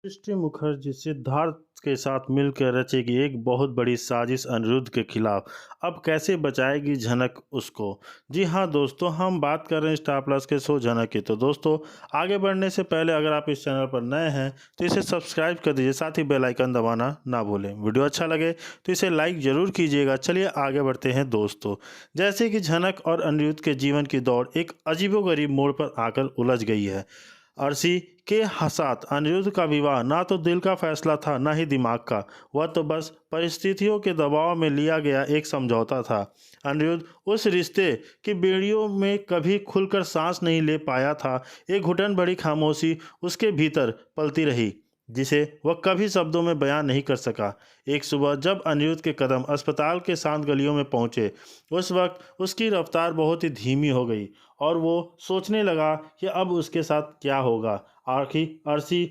सृष्टि मुखर्जी सिद्धार्थ के साथ मिलकर रचेगी एक बहुत बड़ी साजिश अनिरुद्ध के खिलाफ। अब कैसे बचाएगी झनक उसको। जी हाँ दोस्तों, हम बात कर रहे हैं स्टार प्लस के शो झनक की। तो दोस्तों, आगे बढ़ने से पहले अगर आप इस चैनल पर नए हैं तो इसे सब्सक्राइब कर दीजिए, साथ ही बेल आइकन दबाना ना भूलें। वीडियो अच्छा लगे तो इसे लाइक ज़रूर कीजिएगा। चलिए आगे बढ़ते हैं दोस्तों। जैसे कि झनक और अनिरुद्ध के जीवन की दौड़ एक अजीबोगरीब मोड़ पर आकर उलझ गई है। अर्शी के साथ अनिरुद्ध का विवाह ना तो दिल का फैसला था, ना ही दिमाग का। वह तो बस परिस्थितियों के दबाव में लिया गया एक समझौता था। अनिरुद्ध उस रिश्ते की बेड़ियों में कभी खुलकर सांस नहीं ले पाया था। एक घुटन भरी खामोशी उसके भीतर पलती रही, जिसे वह कभी शब्दों में बयान नहीं कर सका। एक सुबह जब अनिरुद्ध के कदम अस्पताल के शांत गलियों में पहुंचे, उस वक्त उसकी रफ्तार बहुत ही धीमी हो गई और वो सोचने लगा कि अब उसके साथ क्या होगा। आखिर अर्शी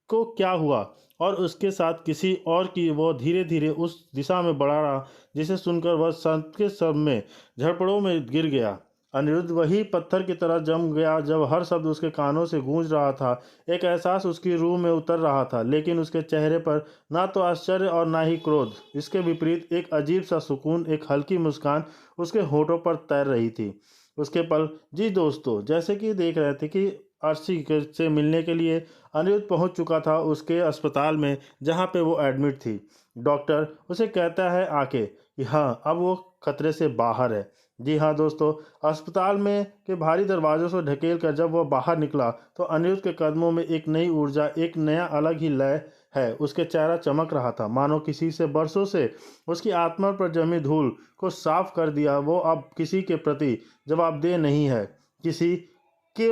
को क्या हुआ और उसके साथ किसी और की। वो धीरे धीरे उस दिशा में बढ़ा रहा जिसे सुनकर वह संत के सब में झड़पड़ों में गिर गया। अनिरुद्ध वही पत्थर की तरह जम गया जब हर शब्द उसके कानों से गूंज रहा था। एक एहसास उसकी रूह में उतर रहा था, लेकिन उसके चेहरे पर ना तो आश्चर्य और ना ही क्रोध। इसके विपरीत एक अजीब सा सुकून, एक हल्की मुस्कान उसके होठों पर तैर रही थी। उसके पल, जी दोस्तों, जैसे कि देख रहे थे कि से मिलने के लिए अनिरुद्ध पहुंच चुका था उसके अस्पताल में, जहां पे वो एडमिट थी। डॉक्टर उसे कहता है आके कि हाँ, अब वो खतरे से बाहर है। जी हाँ दोस्तों, अस्पताल में के भारी दरवाजों से ढकेल कर जब वह बाहर निकला तो अनिरुद्ध के कदमों में एक नई ऊर्जा, एक नया अलग ही लय है। उसके चेहरा चमक रहा था, मानो किसी से बरसों से उसकी आत्मा पर जमी धूल को साफ कर दिया। वो अब किसी के प्रति जवाबदेह नहीं है, किसी के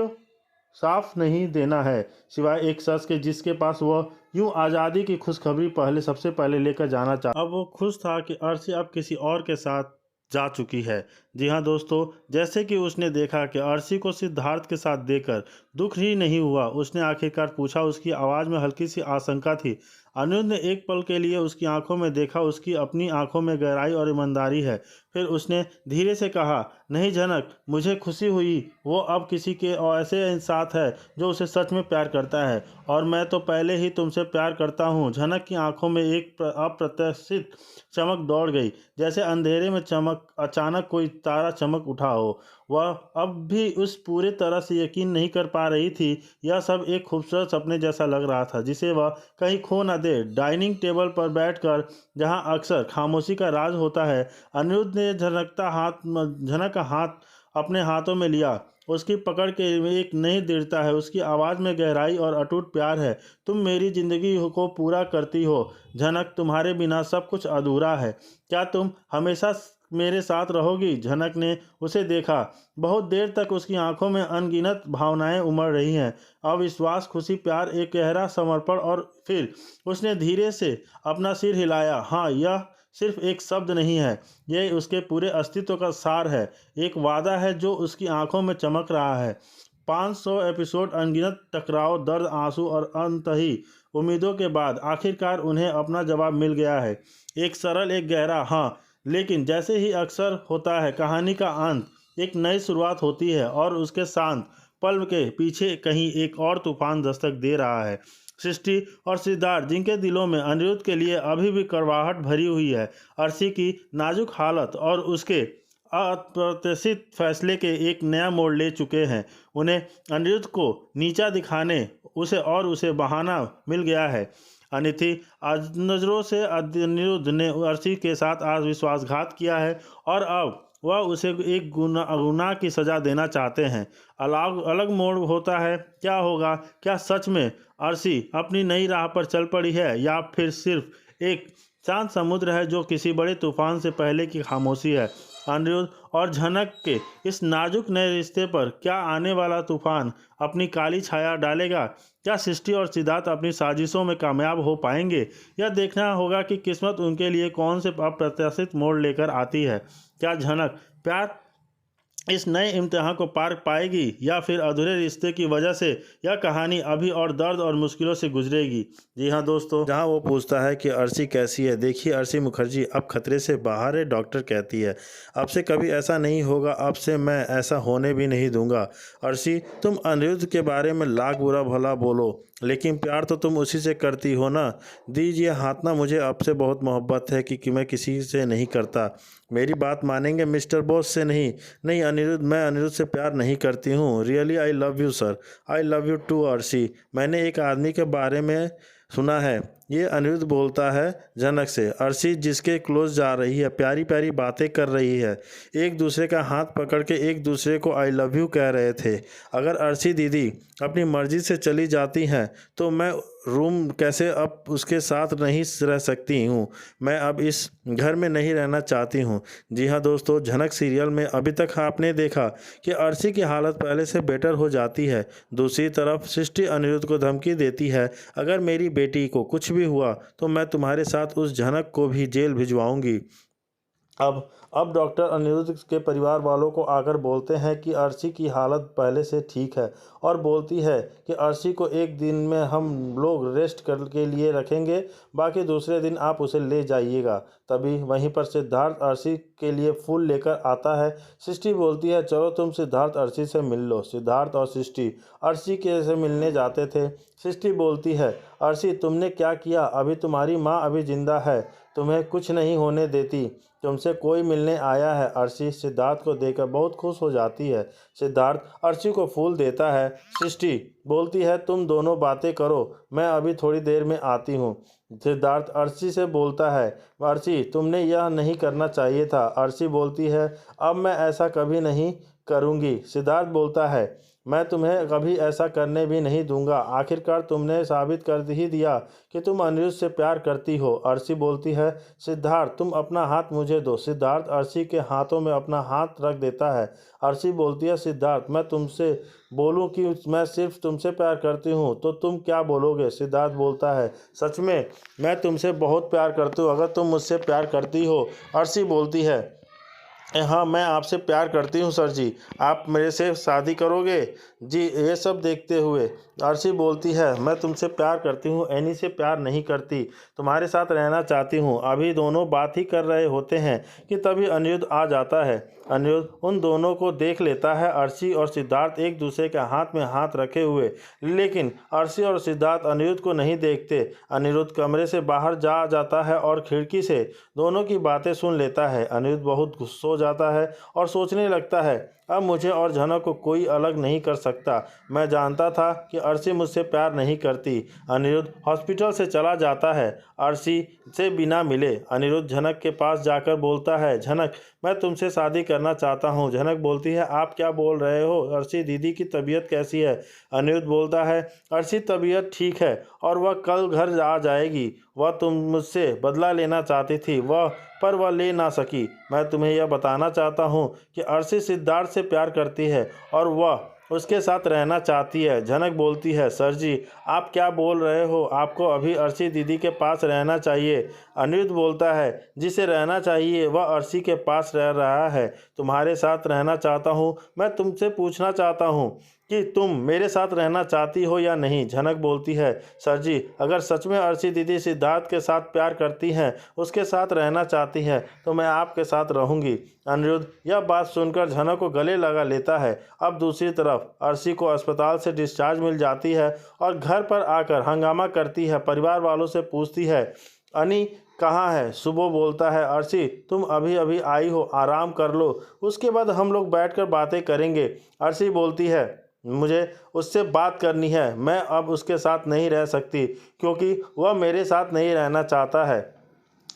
साफ नहीं देना है, सिवाय एक शख्स के जिसके पास वह यूं आज़ादी की खुशखबरी पहले सबसे पहले लेकर जाना चाहा। अब वो खुश था कि अर्शी अब किसी और के साथ जा चुकी है। जी हाँ दोस्तों, जैसे कि उसने देखा कि अर्शी को सिद्धार्थ के साथ देखकर दुख ही नहीं हुआ। उसने आखिरकार पूछा, उसकी आवाज़ में हल्की सी आशंका थी। अनिरुद्ध ने एक पल के लिए उसकी आंखों में देखा, उसकी अपनी आंखों में गहराई और ईमानदारी है। फिर उसने धीरे से कहा, नहीं झनक, मुझे खुशी हुई वो अब किसी के और ऐसे साथ है जो उसे सच में प्यार करता है, और मैं तो पहले ही तुमसे प्यार करता हूँ। झनक की आंखों में एक अप्रत्याशित चमक दौड़ गई, जैसे अंधेरे में चमक अचानक कोई तारा चमक उठा हो। वह अब भी उस पूरे तरह से यकीन नहीं कर पा रही थी। यह सब एक खूबसूरत सपने जैसा लग रहा था, जिसे वह कहीं खो न दे। डाइनिंग टेबल पर बैठकर, जहां अक्सर खामोशी का राज होता है, अनिरुद्ध ने झनक का हाथ अपने हाथों में लिया। उसकी पकड़ के एक नई दृढ़ता है, उसकी आवाज़ में गहराई और अटूट प्यार है। तुम मेरी जिंदगी को पूरा करती हो झनक, तुम्हारे बिना सब कुछ अधूरा है। क्या तुम हमेशा मेरे साथ रहोगी? झनक ने उसे देखा। बहुत देर तक उसकी आंखों में अनगिनत भावनाएं उमड़ रही हैं, अविश्वास, खुशी, प्यार, एक गहरा समर्पण। और फिर उसने धीरे से अपना सिर हिलाया। हाँ, यह सिर्फ एक शब्द नहीं है, यह उसके पूरे अस्तित्व का सार है। एक वादा है जो उसकी आंखों में चमक रहा है। 500 एपिसोड, अनगिनत टकराव, दर्द, आंसू और अनंतही उम्मीदों के बाद आखिरकार उन्हें अपना जवाब मिल गया है। एक सरल, एक गहरा हाँ। लेकिन जैसे ही अक्सर होता है, कहानी का अंत एक नई शुरुआत होती है, और उसके शांत पल के पीछे कहीं एक और तूफान दस्तक दे रहा है। सृष्टि और सिद्धार्थ, जिनके दिलों में अनिरुद्ध के लिए अभी भी कड़वाहट भरी हुई है, अर्शी की नाजुक हालत और उसके अप्रत्याशित फैसले के एक नया मोड़ ले चुके हैं। उन्हें अनिरुद्ध को नीचा दिखाने उसे बहाना मिल गया है। अनिथि आज नज़रों से अनिरुद्ध ने अर्शी के साथ आज विश्वासघात किया है, और अब वह उसे एक गुनाह की सज़ा देना चाहते हैं। अलग अलग मोड़ होता है, क्या होगा? क्या सच में अर्शी अपनी नई राह पर चल पड़ी है, या फिर सिर्फ एक शांत समुद्र है जो किसी बड़े तूफान से पहले की खामोशी है? अनिरुद्ध और झनक के इस नाजुक नए रिश्ते पर क्या आने वाला तूफान अपनी काली छाया डालेगा? क्या सृष्टि और सिद्धार्थ अपनी साजिशों में कामयाब हो पाएंगे? यह देखना होगा कि किस्मत उनके लिए कौन से अप्रत्याशित मोड़ लेकर आती है। क्या झनक प्यार इस नए इम्तिहान को पार पाएगी, या फिर अधूरे रिश्ते की वजह से यह कहानी अभी और दर्द और मुश्किलों से गुजरेगी? जी हाँ दोस्तों, जहाँ वो पूछता है कि अर्शी कैसी है, देखिए अर्शी मुखर्जी अब खतरे से बाहर है। डॉक्टर कहती है, अब से कभी ऐसा नहीं होगा, अब से मैं ऐसा होने भी नहीं दूंगा। अर्शी, तुम अनिरुद्ध के बारे में लाख बुरा भला बोलो, लेकिन प्यार तो तुम उसी से करती हो ना। दीजिए हाथ ना, मुझे आपसे बहुत मोहब्बत है कि मैं किसी से नहीं करता। मेरी बात मानेंगे मिस्टर बॉस से नहीं। नहीं अनिरुद्ध, मैं अनिरुद्ध से प्यार नहीं करती हूँ। Really I love you sir. I love you too Arshi. मैंने एक आदमी के बारे में सुना है। ये अनिरुद्ध बोलता है जनक से। अर्शी जिसके क्लोज जा रही है, प्यारी प्यारी बातें कर रही है, एक दूसरे का हाथ पकड़ के एक दूसरे को आई लव यू कह रहे थे। अगर अर्शी दीदी अपनी मर्जी से चली जाती हैं तो मैं रूम कैसे अब उसके साथ नहीं रह सकती हूँ। मैं अब इस घर में नहीं रहना चाहती हूँ। जी हाँ दोस्तों, झनक सीरियल में अभी तक आपने देखा कि अर्शी की हालत पहले से बेटर हो जाती है। दूसरी तरफ सृष्टि अनिरुद्ध को धमकी देती है, अगर मेरी बेटी को कुछ भी हुआ तो मैं तुम्हारे साथ उस झनक को भी जेल भिजवाऊंगी। अब डॉक्टर अनिरुद्ध के परिवार वालों को आकर बोलते हैं कि अर्शी की हालत पहले से ठीक है और बोलती है कि अर्शी को एक दिन में हम लोग रेस्ट कर के लिए रखेंगे, बाकी दूसरे दिन आप उसे ले जाइएगा। तभी वहीं पर सिद्धार्थ अर्शी के लिए फूल लेकर आता है। सृष्टि बोलती है, चलो तुम सिद्धार्थ अर्शी से मिल लो। सिद्धार्थ और सृष्टि अर्शी के से मिलने जाते थे। सृष्टि बोलती है, अर्शी तुमने क्या किया? अभी तुम्हारी माँ अभी जिंदा है, तुम्हें कुछ नहीं होने देती। तुमसे कोई मिलने आया है। अर्शी सिद्धार्थ को देखकर बहुत खुश हो जाती है। सिद्धार्थ अर्शी को फूल देता है। सृष्टि बोलती है, तुम दोनों बातें करो, मैं अभी थोड़ी देर में आती हूँ। सिद्धार्थ अर्शी से बोलता है, अर्शी तुमने यह नहीं करना चाहिए था। अर्शी बोलती है, अब मैं ऐसा कभी नहीं करूँगी। सिद्धार्थ बोलता है, मैं तुम्हें कभी ऐसा करने भी नहीं दूंगा। आखिरकार तुमने साबित कर ही दिया कि तुम अनिरुद्ध से प्यार करती हो। अर्शी बोलती है, सिद्धार्थ तुम अपना हाथ मुझे दो। सिद्धार्थ अर्शी के हाथों में अपना हाथ रख देता है। अर्शी बोलती है, सिद्धार्थ मैं तुमसे बोलूं कि मैं सिर्फ तुमसे प्यार करती हूं तो तुम क्या बोलोगे? सिद्धार्थ बोलता है, सच में मैं तुमसे बहुत प्यार करती हूँ, अगर तुम मुझसे प्यार करती हो। अर्शी बोलती है, हाँ मैं आपसे प्यार करती हूँ सर जी, आप मेरे से शादी करोगे? जी ये सब देखते हुए अर्शी बोलती है, मैं तुमसे प्यार करती हूँ, एनी से प्यार नहीं करती, तुम्हारे साथ रहना चाहती हूँ। अभी दोनों बात ही कर रहे होते हैं कि तभी अनिरुद्ध आ जाता है। अनिरुद्ध उन दोनों को देख लेता है। अर्शी और सिद्धार्थ एक दूसरे के हाथ में हाथ रखे हुए, लेकिन अर्शी और सिद्धार्थ अनिरुद्ध को नहीं देखते। अनिरुद्ध कमरे से बाहर जा जाता है और खिड़की से दोनों की बातें सुन लेता है। अनिरुद्ध बहुत गुस्सा हो जाता है और सोचने लगता है, अब मुझे और झनक को कोई अलग नहीं कर सकता। मैं जानता था कि अर्शी मुझसे प्यार नहीं करती। अनिरुद्ध हॉस्पिटल से चला जाता है अर्शी से बिना मिले। अनिरुद्ध झनक के पास जाकर बोलता है, झनक मैं तुमसे शादी करना चाहता हूँ। झनक बोलती है, आप क्या बोल रहे हो? अर्शी दीदी की तबीयत कैसी है? अनिरुद्ध बोलता है, अर्शी तबीयत ठीक है और वह कल घर आ जाएगी। वह तुम मुझसे बदला लेना चाहती थी पर वह ले ना सकी। मैं तुम्हें यह बताना चाहता हूँ कि अर्शी सिद्धार्थ से प्यार करती है और वह उसके साथ रहना चाहती है। झनक बोलती है, सर जी आप क्या बोल रहे हो? आपको अभी अर्शी दीदी के पास रहना चाहिए। अनिरुद्ध बोलता है, जिसे रहना चाहिए वह अर्शी के पास रह रहा है, तुम्हारे साथ रहना चाहता हूँ। मैं तुमसे पूछना चाहता हूँ कि तुम मेरे साथ रहना चाहती हो या नहीं? झनक बोलती है, सर जी अगर सच में अर्शी दीदी सिद्धार्थ के साथ प्यार करती हैं, उसके साथ रहना चाहती हैं, तो मैं आपके साथ रहूंगी। अनिरुद्ध यह बात सुनकर झनक को गले लगा लेता है। अब दूसरी तरफ अर्शी को अस्पताल से डिस्चार्ज मिल जाती है और घर पर आकर हंगामा करती है। परिवार वालों से पूछती है, अनी कहाँ है? सुबह बोलता है, अर्शी तुम अभी अभी आई हो, आराम कर लो, उसके बाद हम लोग बैठकर बातें करेंगे। अर्शी बोलती है, मुझे उससे बात करनी है, मैं अब उसके साथ नहीं रह सकती क्योंकि वह मेरे साथ नहीं रहना चाहता है।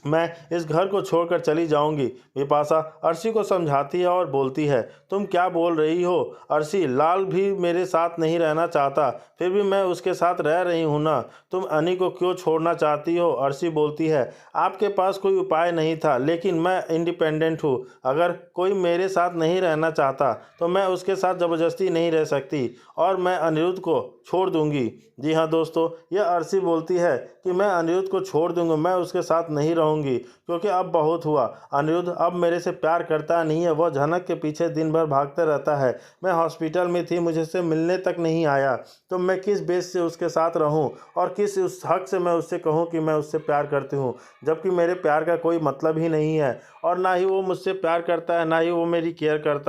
मैं इस घर को छोड़कर चली जाऊंगी। बिपाशा अर्शी को समझाती है और बोलती है, तुम क्या बोल रही हो? अर्शी लाल भी मेरे साथ नहीं रहना चाहता, फिर भी मैं उसके साथ रह रही हूँ ना। तुम अनी को क्यों छोड़ना चाहती हो? अर्शी बोलती है, आपके पास कोई उपाय नहीं था, लेकिन मैं इंडिपेंडेंट हूँ। अगर कोई मेरे साथ नहीं रहना चाहता तो मैं उसके साथ ज़बरदस्ती नहीं रह सकती और मैं अनिरुद्ध को छोड़ दूंगी। जी हाँ दोस्तों, यह अर्शी बोलती है कि मैं अनिरुद्ध को छोड़ दूंगा, मैं उसके साथ नहीं रहूंगी क्योंकि अब बहुत हुआ। अनिरुद्ध अब मेरे से प्यार करता नहीं है, वह झनक के पीछे दिन भर भागता रहता है। मैं हॉस्पिटल में थी, मुझे से मिलने तक नहीं आया, तो मैं किस बेस से उसके साथ रहूं और किस उस हक से मैं उससे कहूं कि मैं उससे प्यार करती हूं, जबकि मेरे प्यार का कोई मतलब ही नहीं है और ना ही वो मुझसे प्यार करता है, ना ही वो मेरी केयर करता है।